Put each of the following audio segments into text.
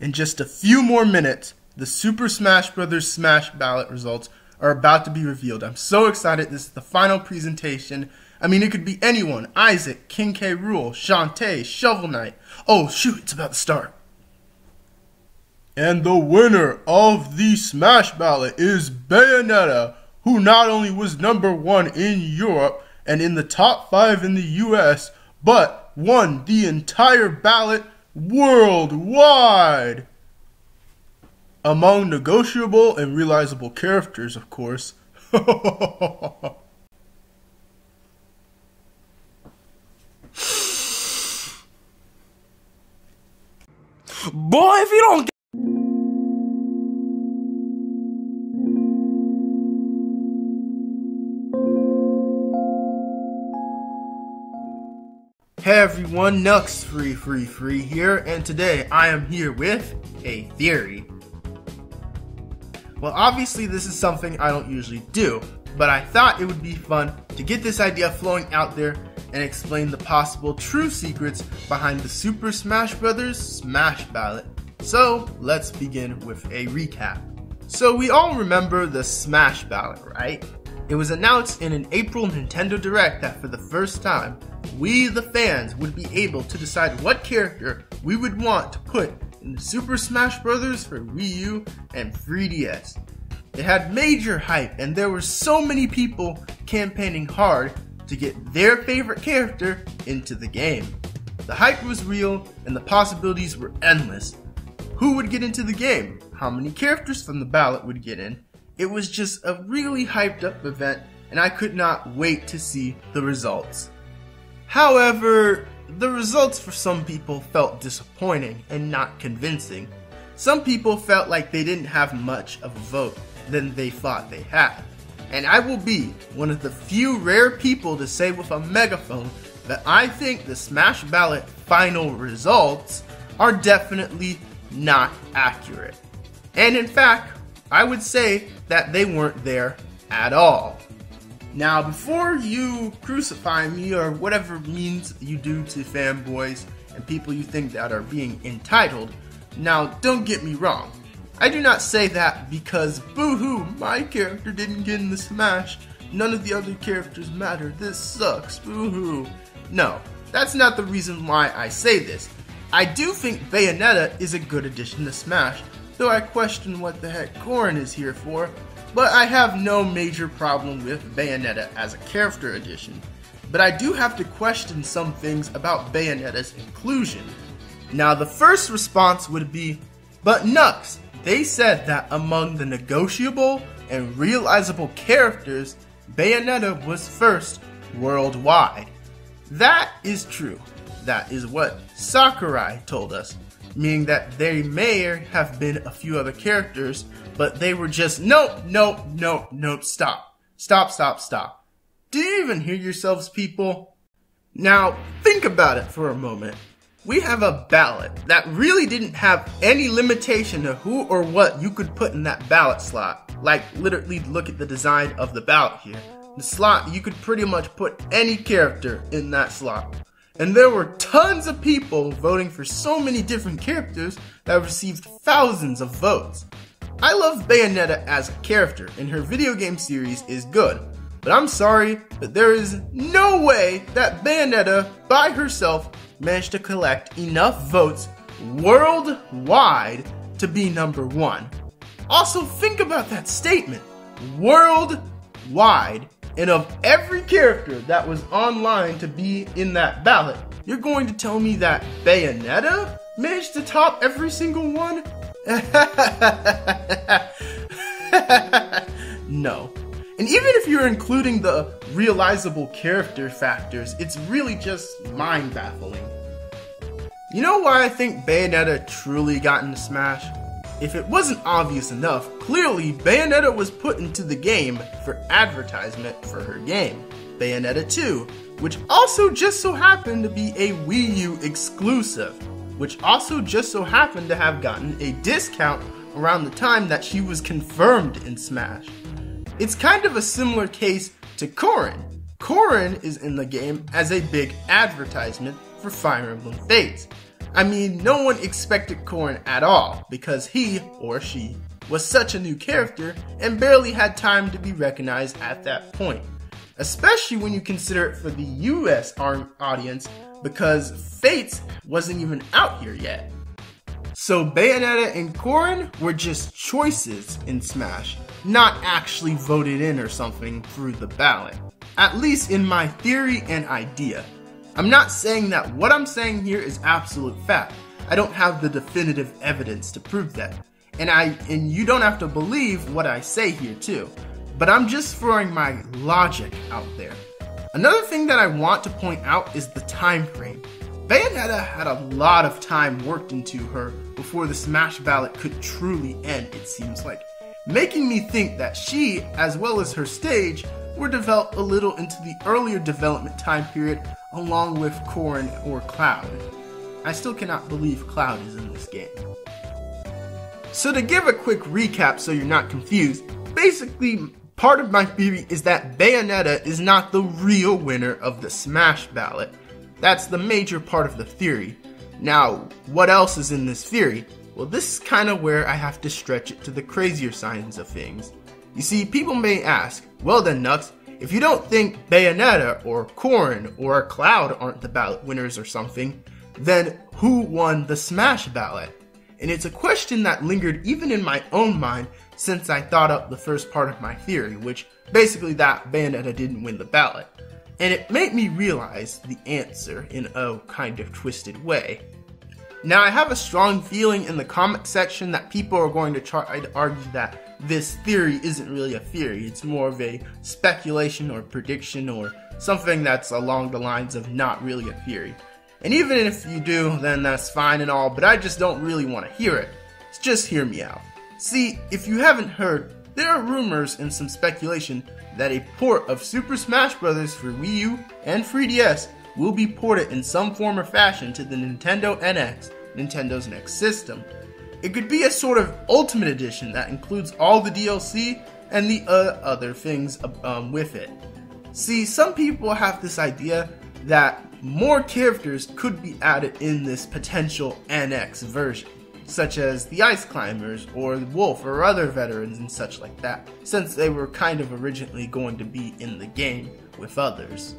In just a few more minutes, the Super Smash Bros. Smash Ballot results are about to be revealed. I'm so excited. This is the final presentation. I mean, it could be anyone. Isaac, King K. Rool, Shantae, Shovel Knight. Oh, shoot, it's about to start. And the winner of the Smash Ballot is Bayonetta, who not only was #1 in Europe and in the top 5 in the US, but won the entire ballot worldwide. Among negotiable and realizable characters, of course. Boy, if you don't Hey everyone, Knux free here, and today I am here with a theory. Well, obviously this is something I don't usually do, but I thought it would be fun to get this idea flowing out there and explain the possible true secrets behind the Super Smash Bros. Smash Ballot. So let's begin with a recap. So we all remember the Smash Ballot, right? It was announced in an April Nintendo Direct that for the first time, we, the fans, would be able to decide what character we would want to put in the Super Smash Bros. For Wii U and 3DS. It had major hype, and there were so many people campaigning hard to get their favorite character into the game. The hype was real, and the possibilities were endless. Who would get into the game? How many characters from the ballot would get in? It was just a really hyped up event, and I could not wait to see the results. However, the results for some people felt disappointing and not convincing. Some people felt like they didn't have much of a vote than they thought they had. And I will be one of the few rare people to say with a megaphone that I think the Smash Ballot final results are definitely not accurate. And in fact, I would say that they weren't there at all. Now, before you crucify me or whatever means you do to fanboys and people you think that are being entitled, now don't get me wrong. I do not say that because boo-hoo, my character didn't get in the Smash, none of the other characters matter, this sucks, boo-hoo. No, that's not the reason why I say this. I do think Bayonetta is a good addition to Smash, though I question what the heck Corrin is here for. But I have no major problem with Bayonetta as a character addition. But I do have to question some things about Bayonetta's inclusion. Now the first response would be, but Knux, they said that among the negotiable and realizable characters, Bayonetta was first worldwide. That is true. That is what Sakurai told us, meaning that there may have been a few other characters, but they were just, nope, stop. Do you even hear yourselves, people? Now, think about it for a moment. We have a ballot that really didn't have any limitation to who or what you could put in that ballot slot. Like, literally look at the design of the ballot here. The slot, you could pretty much put any character in that slot. And there were tons of people voting for so many different characters that received thousands of votes. I love Bayonetta as a character, and her video game series is good. But I'm sorry, but there is no way that Bayonetta, by herself, managed to collect enough votes worldwide to be #1. Also, think about that statement. Worldwide. And of every character that was online to be in that ballot, you're going to tell me that Bayonetta managed to top every single one? No. And even if you're including the realizable character factors, it's really just mind-baffling. You know why I think Bayonetta truly got into Smash? If it wasn't obvious enough, clearly Bayonetta was put into the game for advertisement for her game, Bayonetta 2, which also just so happened to be a Wii U exclusive, which also just so happened to have gotten a discount around the time that she was confirmed in Smash. It's kind of a similar case to Corrin. Corrin is in the game as a big advertisement for Fire Emblem Fates. I mean, no one expected Corrin at all, because he, or she, was such a new character and barely had time to be recognized at that point. Especially when you consider it for the US audience, because Fates wasn't even out here yet. So Bayonetta and Corrin were just choices in Smash, not actually voted in or something through the ballot. At least in my theory and idea. I'm not saying that what I'm saying here is absolute fact. I don't have the definitive evidence to prove that. And you don't have to believe what I say here too. But I'm just throwing my logic out there. Another thing that I want to point out is the time frame. Bayonetta had a lot of time worked into her before the Smash Ballot could truly end, it seems like. Making me think that she, as well as her stage, were developed a little into the earlier development time period along with Corrin or Cloud. I still cannot believe Cloud is in this game. So to give a quick recap so you're not confused, basically part of my theory is that Bayonetta is not the real winner of the Smash Ballot. That's the major part of the theory. Now, what else is in this theory? Well, this is kind of where I have to stretch it to the crazier sides of things. You see, people may ask, well then Knux, if you don't think Bayonetta or Corrin or Cloud aren't the ballot winners or something, then who won the Smash Ballot? And it's a question that lingered even in my own mind since I thought up the first part of my theory, which basically that Bayonetta didn't win the ballot. And it made me realize the answer in a kind of twisted way. Now I have a strong feeling in the comment section that people are going to try to argue that this theory isn't really a theory, it's more of a speculation or prediction or something that's along the lines of not really a theory. And even if you do, then that's fine and all, but I just don't really want to hear it. So just hear me out. See, if you haven't heard, there are rumors and some speculation that a port of Super Smash Bros. For Wii U and 3DS will be ported in some form or fashion to the Nintendo NX, Nintendo's next system. It could be a sort of Ultimate Edition that includes all the DLC and the other things with it. See, some people have this idea that more characters could be added in this potential NX version, such as the Ice Climbers or Wolf or other veterans and such like that, since they were kind of originally going to be in the game with others.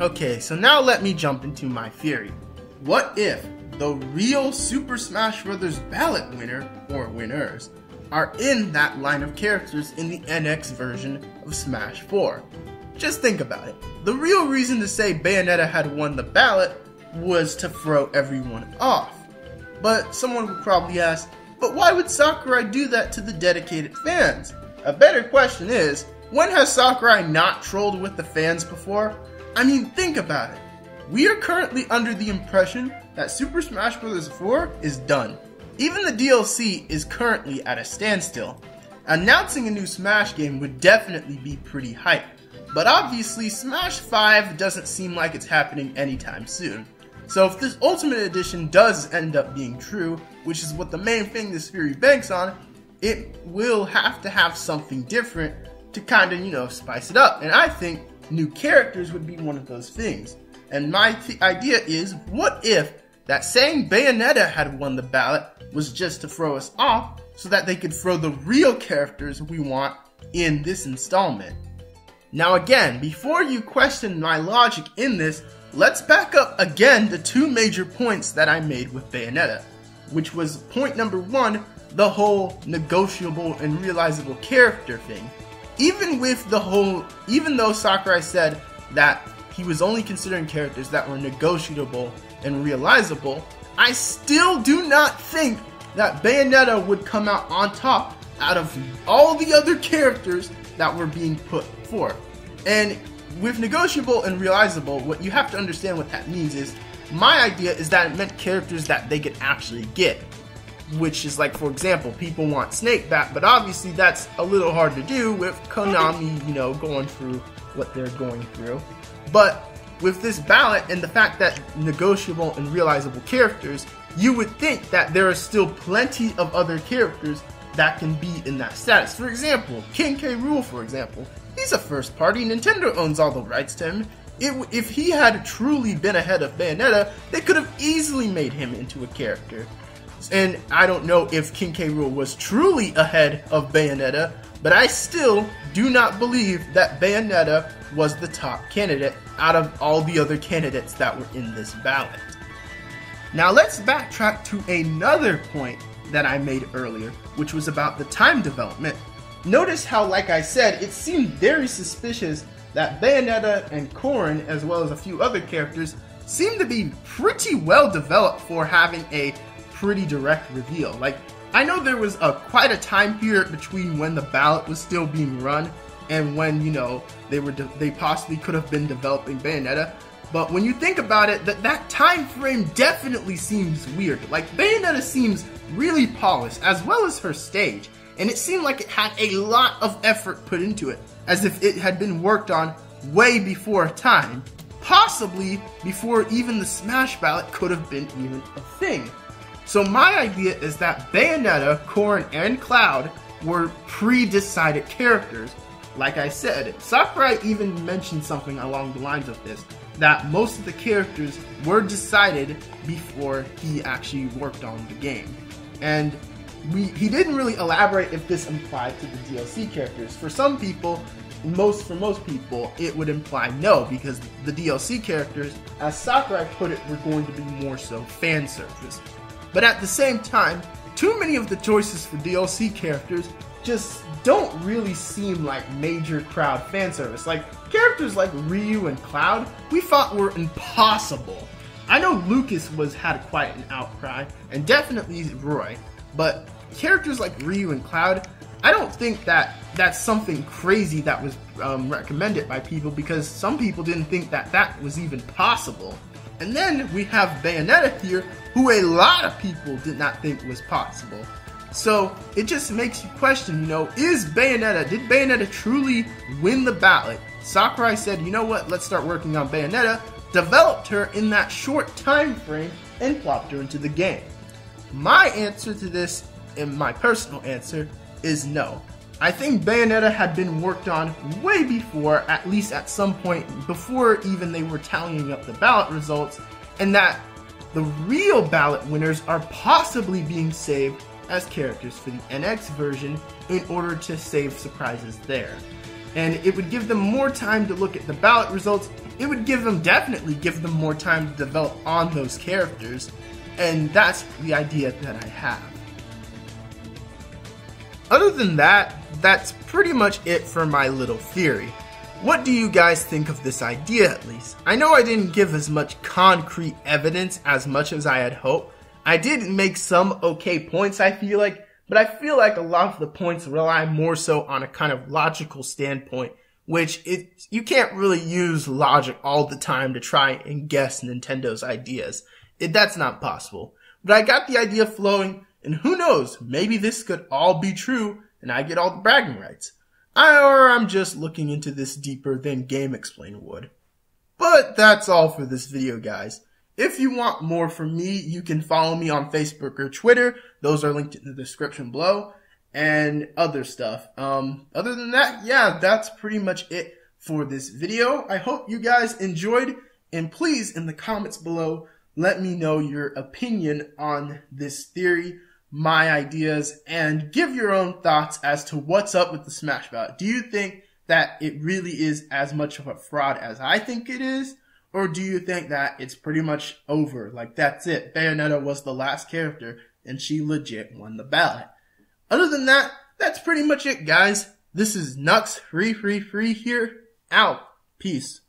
Okay, so now let me jump into my theory. What if the real Super Smash Bros. Ballot winner, or winners, are in that line of characters in the NX version of Smash 4? Just think about it. The real reason to say Bayonetta had won the ballot was to throw everyone off. But someone would probably ask, but why would Sakurai do that to the dedicated fans? A better question is, when has Sakurai not trolled with the fans before? I mean, think about it. We are currently under the impression that Super Smash Bros. 4 is done. Even the DLC is currently at a standstill. Announcing a new Smash game would definitely be pretty hype, but obviously Smash 5 doesn't seem like it's happening anytime soon. So if this Ultimate Edition does end up being true, which is what the main thing this theory banks on, it will have to have something different to kind of, spice it up. And I think new characters would be one of those things. And my idea is, what if that saying Bayonetta had won the ballot was just to throw us off so that they could throw the real characters we want in this installment? Now again, before you question my logic in this, let's back up again to two major points that I made with Bayonetta, which was point number one, the whole negotiable and realizable character thing. Even though Sakurai said that he was only considering characters that were negotiable and realizable, I still do not think that Bayonetta would come out on top out of all the other characters that were being put forth. And with negotiable and realizable, what you have to understand what that means is, my idea is that it meant characters that they could actually get. Which is like, for example, people want Snake back, but obviously that's a little hard to do with Konami, going through what they're going through. But with this ballot and the fact that negotiable and realizable characters, you would think that there are still plenty of other characters that can be in that status. For example, King K. Rool, for example. He's a first party, Nintendo owns all the rights to him. if he had truly been ahead of Bayonetta, they could have easily made him into a character. And I don't know if King K. Rool was truly ahead of Bayonetta, but I still do not believe that Bayonetta was the top candidate out of all the other candidates that were in this ballot. Now let's backtrack to another point that I made earlier, which was about the time development. Notice how, like I said, it seemed very suspicious that Bayonetta and Corrin, as well as a few other characters, seemed to be pretty well developed for having a pretty direct reveal. Like, I know there was quite a time period between when the ballot was still being run and when, you know, they possibly could have been developing Bayonetta. But when you think about it, that time frame definitely seems weird. Like, Bayonetta seems really polished, as well as her stage, and it seemed like it had a lot of effort put into it, as if it had been worked on way before time, possibly before even the Smash Ballot could have been even a thing. So my idea is that Bayonetta, Corrin, and Cloud were pre-decided characters. Like I said, Sakurai even mentioned something along the lines of this, that most of the characters were decided before he actually worked on the game. And he didn't really elaborate if this applied to the DLC characters. For some people, for most people, it would imply no, because the DLC characters, as Sakurai put it, were going to be more so fan service. But at the same time, too many of the choices for DLC characters just don't really seem like major crowd fan service. Like, characters like Ryu and Cloud, we thought were impossible. I know Lucas had quite an outcry, and definitely Roy, but characters like Ryu and Cloud, I don't think that's something crazy that was recommended by people, because some people didn't think that was even possible. And then we have Bayonetta here, who a lot of people did not think was possible. So it just makes you question, you know, did Bayonetta truly win the ballot? Sakurai said, you know what, let's start working on Bayonetta, developed her in that short time frame, and plopped her into the game. My answer to this, and my personal answer, is no. I think Bayonetta had been worked on way before, at least at some point before even they were tallying up the ballot results, and that the real ballot winners are possibly being saved as characters for the NX version in order to save surprises there. And it would give them more time to look at the ballot results. It would definitely give them more time to develop on those characters, and that's the idea that I have. Other than that, that's pretty much it for my little theory. What do you guys think of this idea, at least? I know I didn't give as much concrete evidence as much as I had hoped. I did make some okay points, I feel like, but I feel like a lot of the points rely more so on a kind of logical standpoint, which you can't really use logic all the time to try and guess Nintendo's ideas. That's not possible. But I got the idea flowing, and who knows, maybe this could all be true and I get all the bragging rights. Or I'm just looking into this deeper than Game Explainer would. But that's all for this video, guys. If you want more from me, you can follow me on Facebook or Twitter. Those are linked in the description below, and other stuff. Other than that, yeah, that's pretty much it for this video. I hope you guys enjoyed, and please, in the comments below, let me know your opinion on this theory, my ideas, and give your own thoughts as to what's up with the Smash Ballot. Do you think that it really is as much of a fraud as I think it is? Or do you think that it's pretty much over? Like, that's it. Bayonetta was the last character, and she legit won the ballot. Other than that, that's pretty much it, guys. This is Knux, free here, out. Peace.